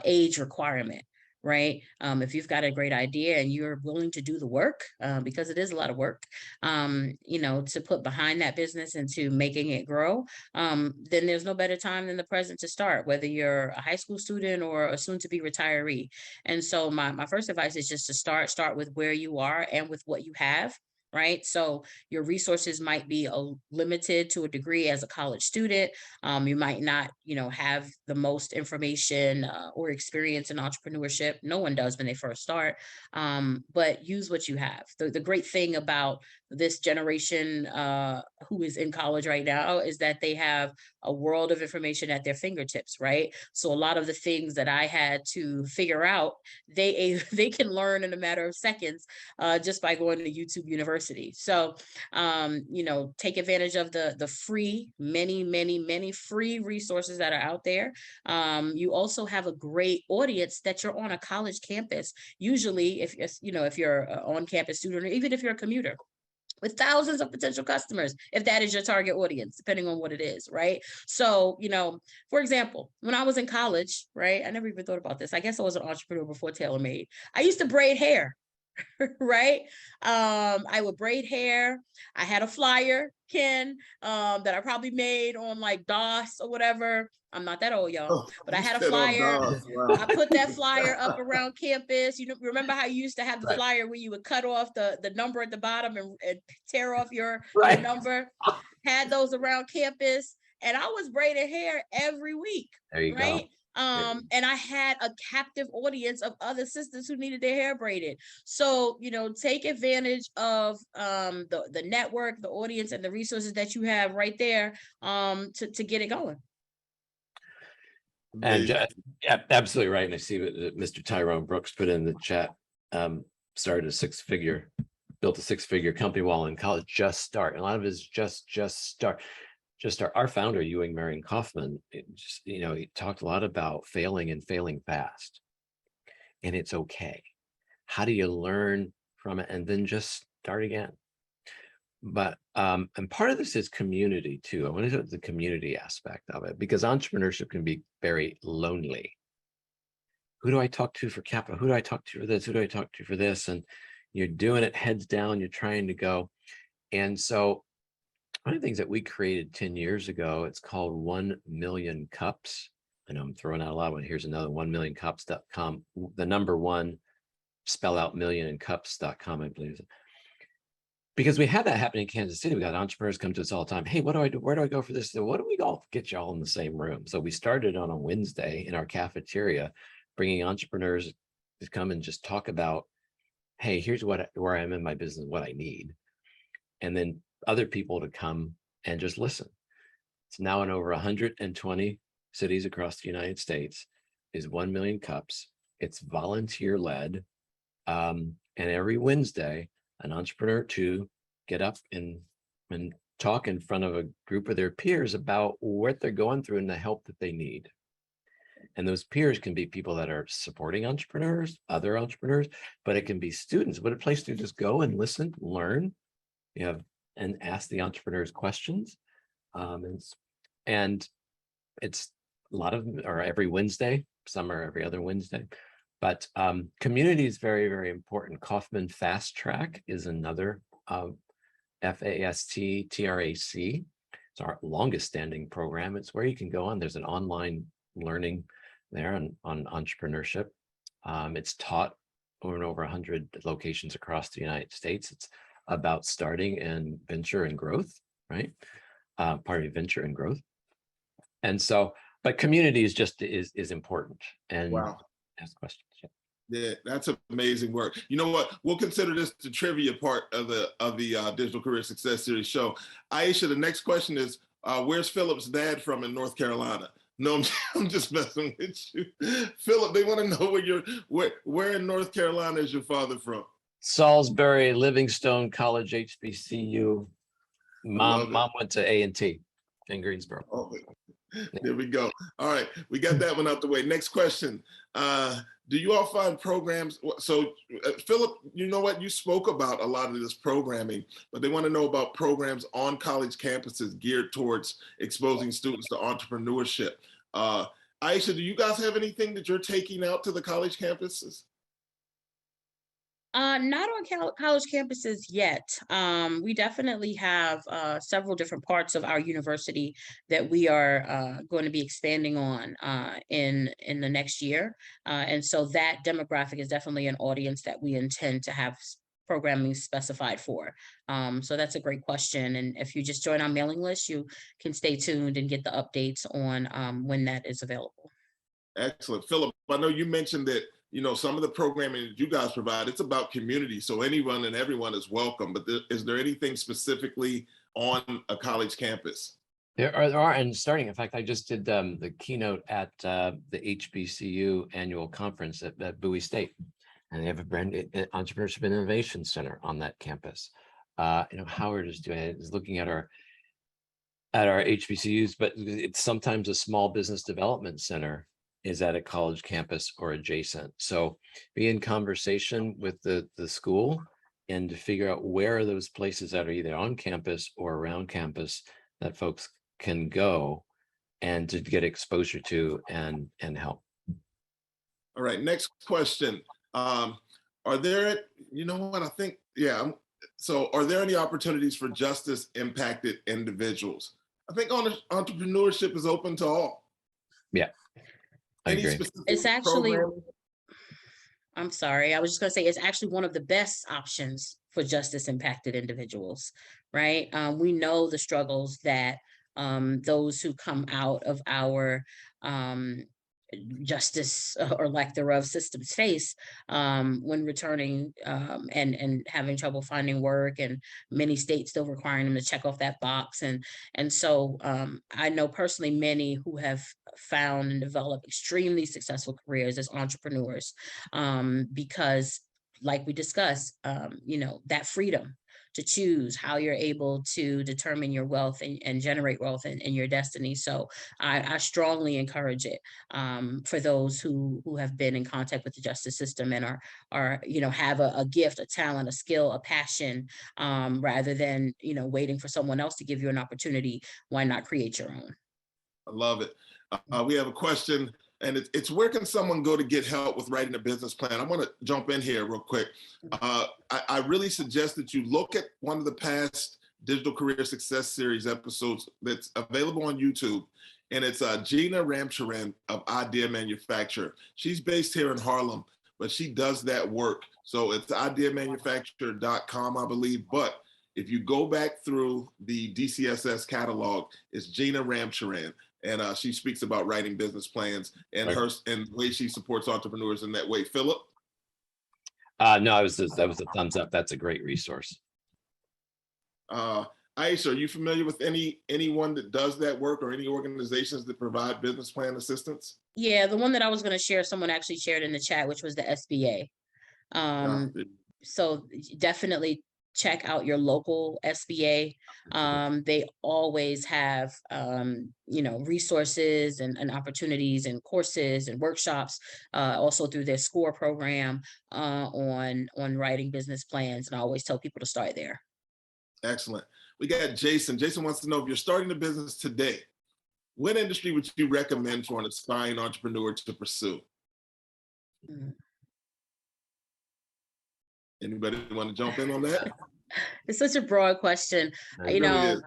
age requirement, right? If you've got a great idea and you're willing to do the work, because it is a lot of work, to put behind that business and to making it grow, then there's no better time than the present to start, whether you're a high school student or a soon to be retiree. And so my first advice is just to start with where you are and with what you have. Right. So your resources might be limited to a degree as a college student. You might not, have the most information or experience in entrepreneurship. No one does when they first start. But use what you have. The great thing about this generation who is in college right now is that they have a world of information at their fingertips, right? So a lot of the things that I had to figure out, they can learn in a matter of seconds just by going to YouTube University. So, take advantage of the free, many free resources that are out there. You also have a great audience that you're on a college campus. Usually, if you're an on-campus student, or even if you're a commuter, with thousands of potential customers, if that is your target audience, depending on what it is, right? So, for example, when I was in college, right, I never even thought about this. I guess I was an entrepreneur before TaylorMade. I used to braid hair. Right. I would braid hair. I had a flyer, Ken, that I probably made on like DOS or whatever. I'm not that old, y'all, but I had a flyer. Wow. I put that flyer up around campus. Remember how you used to have the flyer where you would cut off the number at the bottom and tear off your number? Had those around campus, and I was braiding hair every week. There you go. And I had a captive audience of other sisters who needed their hair braided. So, take advantage of the network, the audience, and the resources that you have right there to get it going. And yeah, absolutely right. And I see what Mr. Tyrone Brooks put in the chat. Started built a six-figure company while in college. Just start. And a lot of it is just start. Our founder, Ewing Marion Kaufman, he talked a lot about failing and failing fast. And it's okay. How do you learn from it and then just start again? But and part of this is community too. I want to talk about the community aspect of it, because entrepreneurship can be very lonely. Who do I talk to for capital? Who do I talk to for this? Who do I talk to for this? And you're doing it heads down, you're trying to go. And so one of the things that we created 10 years ago, it's called 1 Million Cups. I know I'm throwing out a lot of it. Here's another 1millioncups.com. The number one, spell out million and cups.com, I believe. Because we had that happen in Kansas City. We got entrepreneurs come to us all the time. Hey, what do I do? Where do I go for this? What do we all get you all in the same room? So we started on a Wednesday in our cafeteria, bringing entrepreneurs to come and just talk about, hey, here's where I am in my business, what I need. And then other people to come and just listen. It's now in over 120 cities across the United States, is 1 Million Cups. It's volunteer led. And every Wednesday, an entrepreneur to get up and talk in front of a group of their peers about what they're going through and the help that they need. And those peers can be people that are supporting entrepreneurs, other entrepreneurs, but it can be students. But a place to just go and listen, learn, and ask the entrepreneurs questions. And it's a lot of them are every Wednesday, some are every other Wednesday. But community is very, very important. Kaufman Fast Track is another FASTTRAC. It's our longest standing program. It's where you can go on. There's an online learning there on entrepreneurship. It's taught in over 100 locations across the United States. It's about starting and venture and growth, right? Part of venture and growth. And so, but community is important. And wow. Ask questions. Yeah, that's amazing work. You know what? We'll consider this the trivia part of the Digital Career Success Series show. Aisha, the next question is, where's Philip's dad from in North Carolina? No, I'm just messing with you. Philip, they want to know where in North Carolina is your father from? Salisbury, Livingstone College, HBCU. Mom went to A&T in Greensboro. Oh, there we go. All right, we got that one out the way. Next question. Do you all find programs? So Philip, you know what? You spoke about a lot of this programming, but they want to know about programs on college campuses geared towards exposing students to entrepreneurship. Aisha, do you guys have anything that you're taking out to the college campuses? Not on college campuses yet. We definitely have several different parts of our university that we are going to be expanding on in the next year. And so that demographic is definitely an audience that we intend to have programming specified for. So that's a great question. And if you just join our mailing list, you can stay tuned and get the updates on when that is available. Excellent. Phillip, I know you mentioned that, you know, some of the programming that you guys provide, it's about community. So anyone and everyone is welcome, but is there anything specifically on a college campus? There are, and starting, in fact, I just did the keynote at the HBCU annual conference at Bowie State, and they have a brand Entrepreneurship and Innovation Center on that campus. You know, Howard is looking at our HBCUs, but it's sometimes a small business development center is at a college campus or adjacent. So be in conversation with the school and to figure out where are those places that are either on campus or around campus that folks can go and to get exposure to and help. All right, next question. Are there, you know what, I think, yeah. So are there any opportunities for justice impacted individuals? I think entrepreneurship is open to all. Yeah. I agree. It's actually, I'm sorry, I was just going to say it's actually one of the best options for justice impacted individuals, right? We know the struggles that those who come out of our justice or lack thereof systems face when returning and having trouble finding work, and many states still requiring them to check off that box. And so I know personally many who have found and developed extremely successful careers as entrepreneurs because, like we discussed, you know, that freedom to choose how you're able to determine your wealth and generate wealth in your destiny. So I strongly encourage it for those who have been in contact with the justice system and are you know, have a gift, a talent, a skill, a passion, rather than, you know, waiting for someone else to give you an opportunity. Why not create your own? I love it. We have a question, and it's where can someone go to get help with writing a business plan? I want to jump in here real quick. I really suggest that you look at one of the past Digital Career Success Series episodes that's available on YouTube. And it's Gina Ramcharan of Idea Manufacturer. She's based here in Harlem, but she does that work. So it's ideamanufacturer.com, I believe. But if you go back through the DCSS catalog, it's Gina Ramcharan. And she speaks about writing business plans and and the way she supports entrepreneurs in that way. Phillip? No, that was a thumbs up. That's a great resource. Aisha, are you familiar with anyone that does that work or any organizations that provide business plan assistance? Yeah, the one that I was going to share, someone actually shared in the chat, which was the SBA. So definitely check out your local SBA. They always have, you know, resources and opportunities and courses and workshops, also through their SCORE program on writing business plans. And I always tell people to start there. Excellent. We got Jason. Jason wants to know, if you're starting a business today, what industry would you recommend for an aspiring entrepreneur to pursue? Anybody want to jump in on that? It's such a broad question. You know,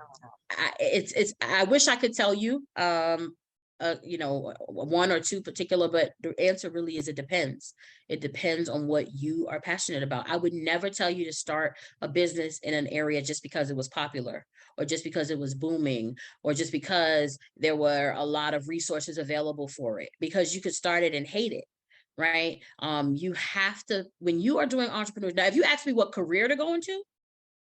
I wish I could tell you, you know, one or two particular, but the answer really is it depends. It depends on what you are passionate about. I would never tell you to start a business in an area just because it was popular, or just because it was booming, or just because there were a lot of resources available for it, because you could start it and hate it. Right. You have to, when you are doing entrepreneurs. Now, if you ask me what career to go into,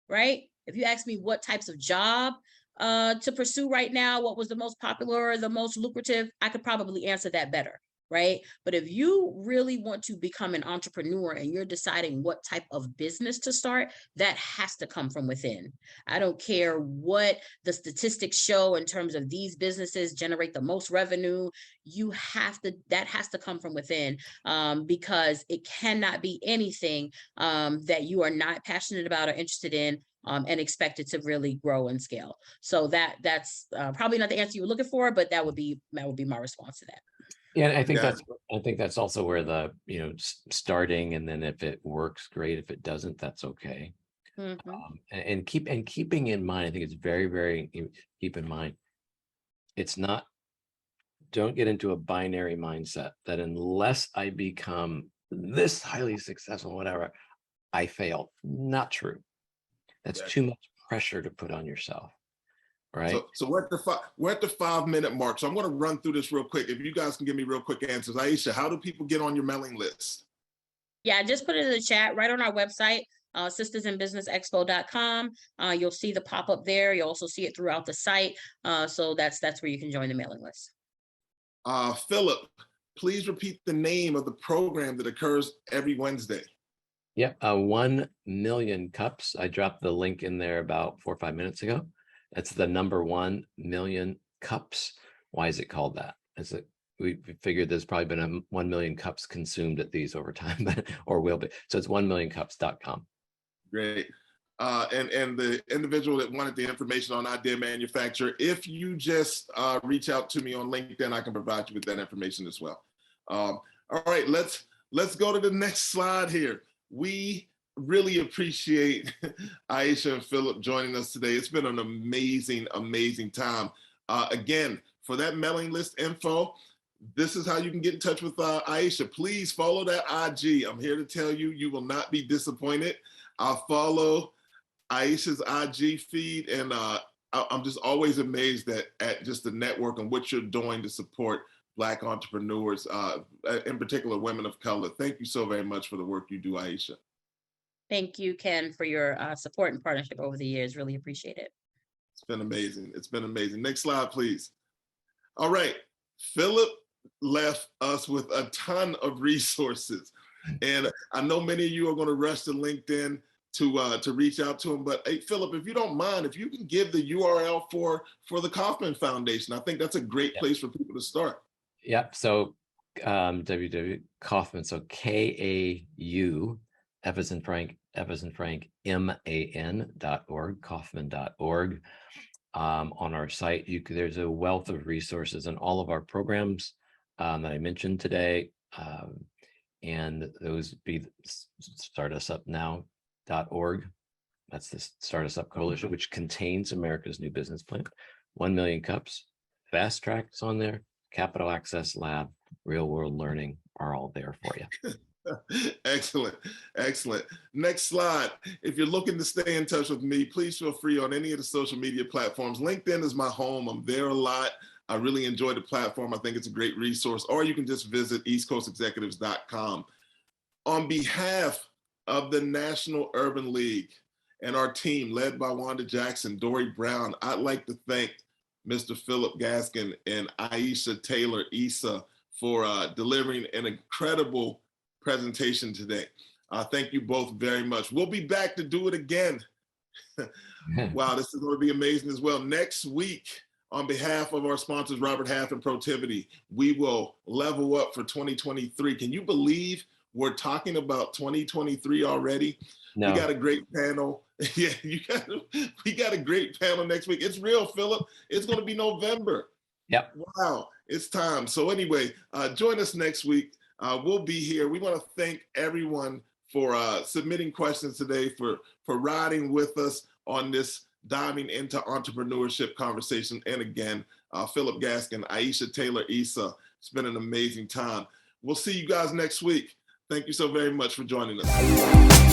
right? If you ask me what types of job to pursue right now, what was the most popular or the most lucrative, I could probably answer that better, right? But if you really want to become an entrepreneur and you're deciding what type of business to start, that has to come from within. I don't care what the statistics show in terms of these businesses generate the most revenue. That has to come from within, because it cannot be anything that you are not passionate about or interested in, and expect it to really grow and scale. So that's probably not the answer you were looking for, but that would be my response to that. Yeah, and Yeah. I think that's also where the, starting, and then if it works, great. If it doesn't, that's okay. And keeping in mind, I think it's very, very, keep in mind, it's not, don't get into a binary mindset that unless I become this highly successful, whatever, I failed. Not true. That's too much pressure to put on yourself. Right. So we're at the 5-minute mark. So I'm going to run through this real quick. If you guys can give me real quick answers. Aisha, how do people get on your mailing list? Yeah, just put it in the chat right on our website, sistersandbusinessexpo.com. You'll see the pop-up there. You'll also see it throughout the site. So that's where you can join the mailing list. Phillip, please repeat the name of the program that occurs every Wednesday. Yep. 1 million cups. I dropped the link in there about 4 or 5 minutes ago. That's the number 1 million cups. Why is it called that? We figured there's probably been 1 million cups consumed at these over time, or will be. So it's 1millioncups.com. Great. And the individual that wanted the information on Idea Manufacture, if you just reach out to me on LinkedIn, I can provide you with that information as well. All right, let's go to the next slide here. We really appreciate Aisha and Phillip joining us today. It's been an amazing, amazing time. Again, for that mailing list info, this is how you can get in touch with Aisha. Please follow that IG. I'm here to tell you, you will not be disappointed. I'll follow Aisha's IG feed, and I'm just always amazed at just the network and what you're doing to support Black entrepreneurs, in particular women of color. Thank you so very much for the work you do, Aisha. Thank you, Ken, for your support and partnership over the years. Really appreciate it. It's been amazing. It's been amazing. Next slide, please. All right. Phillip left us with a ton of resources. And I know many of you are going to rush to LinkedIn to reach out to him. But hey, Phillip, if you don't mind, if you can give the URL for the Kauffman Foundation, I think that's a great place for people to start. Yep. So www.Kauffman, so KAU, F as in Frank, MAN.org, Kauffman.org. On our site, there's a wealth of resources and all of our programs that I mentioned today. And those be startusupnow.org. That's the Start Us Up Coalition, which contains America's New Business Plan. 1 million cups, fast tracks on there, Capital Access Lab, real world learning are all there for you. Excellent. Excellent. Next slide. If you're looking to stay in touch with me, please feel free on any of the social media platforms. LinkedIn is my home. I'm there a lot. I really enjoy the platform. I think it's a great resource. Or you can just visit eastcoastexecutives.com. On behalf of the National Urban League and our team led by Wanda Jackson, Dory Brown, I'd like to thank Mr. Phillip Gaskin and Aisha Taylor Issah for delivering an incredible presentation today. Thank you both very much. We'll be back to do it again. Wow, this is going to be amazing as well. Next week, on behalf of our sponsors, Robert Half and Protivity, we will level up for 2023. Can you believe we're talking about 2023 already? No. We got a great panel. Yeah, we got a great panel next week. It's real, Phillip. It's going to be November. Yep. Wow, it's time. So anyway, join us next week. We'll be here. We want to thank everyone for submitting questions today, for riding with us on this diving into entrepreneurship conversation. And again, Phillip Gaskin, Aisha Taylor Issah, it's been an amazing time. We'll see you guys next week. Thank you so very much for joining us.